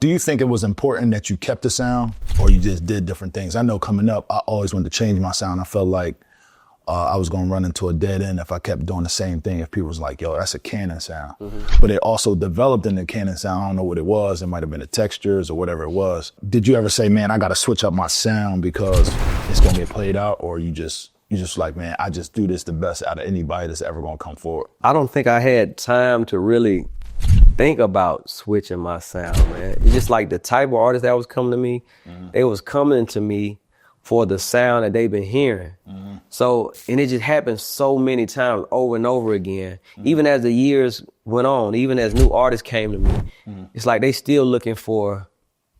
Do you think it was important that you kept the sound or you just did different things? I know coming up, I always wanted to change my sound. I felt like I was going to run into a dead end if I kept doing the same thing. If people was like, yo, that's a Cannon sound. But it also developed in the Cannon sound. I don't know what it was. It might have been the textures or whatever it was. Did you ever say, man, I got to switch up my sound because it's going to get played out? Or you just like, man, I just do this the best out of anybody that's ever going to come forward? I don't think I had time to really think about switching my sound, man. It's just like the type of artists that was coming to me, they was coming to me for the sound that they've been hearing. So, and it just happened so many times over and over again. Even as the years went on, even as new artists came to me, it's like they still looking for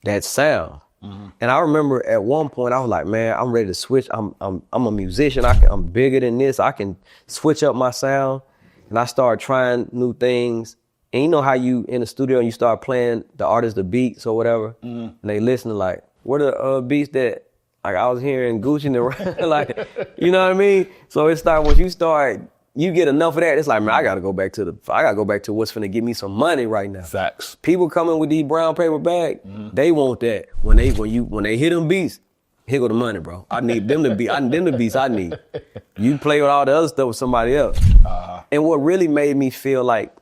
that sound. And I remember at one point I was like, man, I'm ready to switch. I'm a musician. I'm bigger than this. I can switch up my sound. And I started trying new things. And you know how you in the studio and you start playing the artist the beats or whatever, and they listen to like, what are the beats that like I was hearing Gucci and the like, you know what I mean? So it's like once you get enough of that, it's like, man, I gotta go back to what's finna give me some money right now. Facts. People coming with these brown paper bags, they want that. When they hit them beats, here go the money, bro. I need them to be, them the beats I need. You play with all the other stuff with somebody else. And what really made me feel like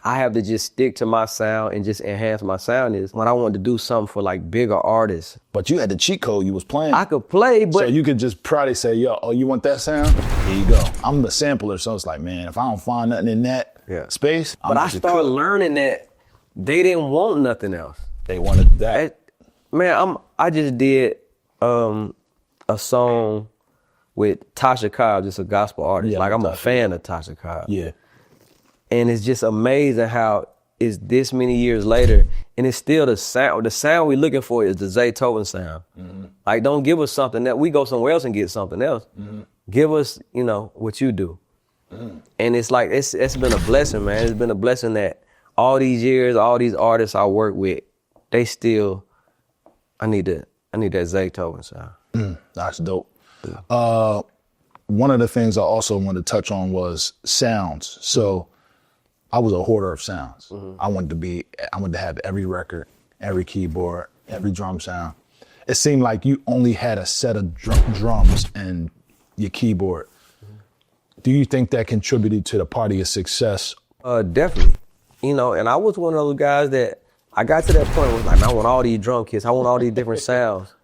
I have to just stick to my sound and just enhance my sound is when I wanted to do something for like bigger artists. But you had the cheat code, you was playing. I could play, but... So you could just probably say, yo, oh, you want that sound? Here you go. I'm the sampler, so it's like, man, if I don't find nothing in that space, But I started learning that they didn't want nothing else. They wanted that. I just did a song with Tasha Cobbs, just a gospel artist. Yeah, like I'm a fan of Tasha Cobbs. Yeah. And it's just amazing how it's this many years later and it's still the sound. The sound we're looking for is the Zaytoven sound. Like, don't give us something that we go somewhere else and get something else. Give us, what you do. And it's like, it's been a blessing, man. It's been a blessing that all these years, all these artists I work with, they still, I need that Zaytoven sound. That's dope. One of the things I also wanted to touch on was sounds. So I was a hoarder of sounds. I wanted to have every record, every keyboard, every drum sound. It seemed like you only had a set of drums and your keyboard. Do you think that contributed to the part of your success? Definitely. And I was one of those guys that I got to that point where it was like, man, I want all these drum kits. I want all these different sounds.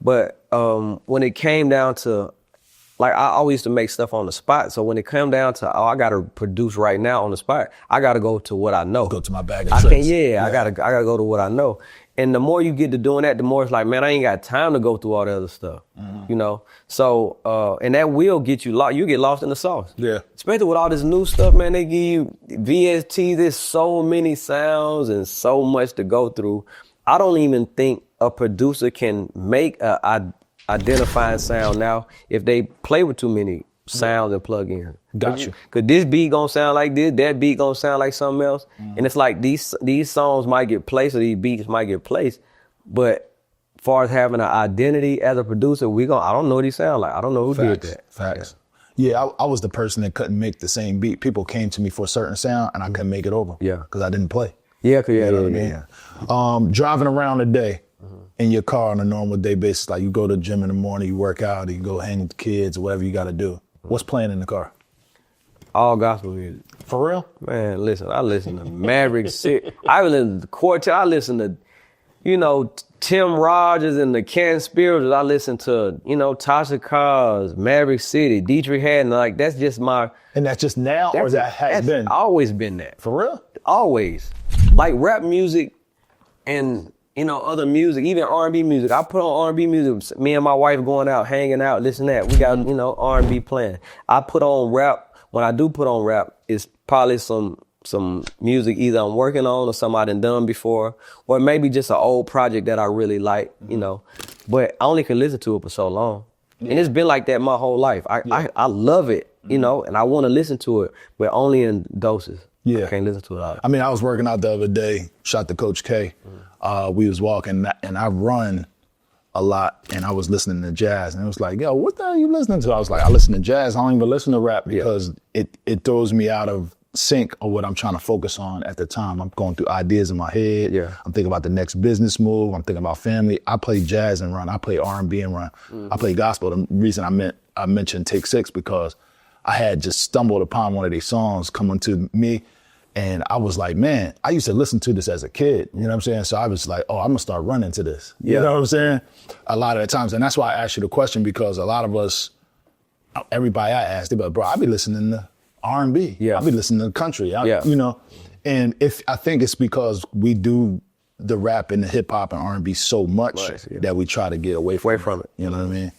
But when it came down to, like, I always used to make stuff on the spot. So when it came down to, I got to produce right now on the spot, I got to go to what I know. Go to my bag of tricks. I gotta go to what I know. And the more you get to doing that, the more it's like, man, I ain't got time to go through all the other stuff, So, and that will get you lost. You get lost in the sauce. Yeah. Especially with all this new stuff, man, they give you VST, there's so many sounds and so much to go through. I don't even think a producer can make a identifying sound now if they play with too many sounds and plug-ins. Gotcha. Cause this beat gonna sound like this, that beat gonna sound like something else. And it's like these songs might get placed or these beats might get placed, but as far as having an identity as a producer, I don't know what he sound like. I don't know who did that. Facts. Yeah, I was the person that couldn't make the same beat. People came to me for a certain sound and I couldn't make it over. Yeah. Because I didn't play. Yeah, You know what I mean? Driving around today in your car on a normal day basis, like you go to the gym in the morning, you work out, or you go hang with the kids, whatever you got to do. What's playing in the car? All gospel music. For real? Man, listen, I listen to Maverick City. I listen to Quartet. I listen to, Tim Rogers and the Can Spirituals. I listen to, Tasha Cobbs, Maverick City, Dietrich Haddon. Like, that's just my... And that's just now, or that has been? Always been that. For real? Always. Like rap music and, other music, even R&B music. I put on R&B music. Me and my wife going out, hanging out, listen to that. We got, R&B playing. I put on rap. When I do put on rap, it's probably some music either I'm working on or something I done before, or maybe just an old project that I really like, But I only can listen to it for so long. Yeah. And it's been like that my whole life. I love it, and I want to listen to it, but only in doses. Yeah. I can't listen to it all. I mean, I was working out the other day, shot to Coach K. We was walking, and I run a lot, and I was listening to jazz, and it was like, yo, what the hell are you listening to? I was like, I listen to jazz. I don't even listen to rap because it throws me out of sync of what I'm trying to focus on at the time. I'm going through ideas in my head. Yeah. I'm thinking about the next business move. I'm thinking about family. I play jazz and run. I play R&B and run. I play gospel. The reason I mentioned Take Six because I had just stumbled upon one of these songs coming to me, and I was like, man, I used to listen to this as a kid. You know what I'm saying? So I was like, oh, I'm gonna start running to this. You know what I'm saying? A lot of the times, and that's why I asked you the question, because a lot of us, everybody I asked, they be like, bro, I be listening to R&B. Yeah. I be listening to country. Yeah. You know, and I think it's because we do the rap and the hip hop and R&B so much that we try to get away from it. You know what I mean?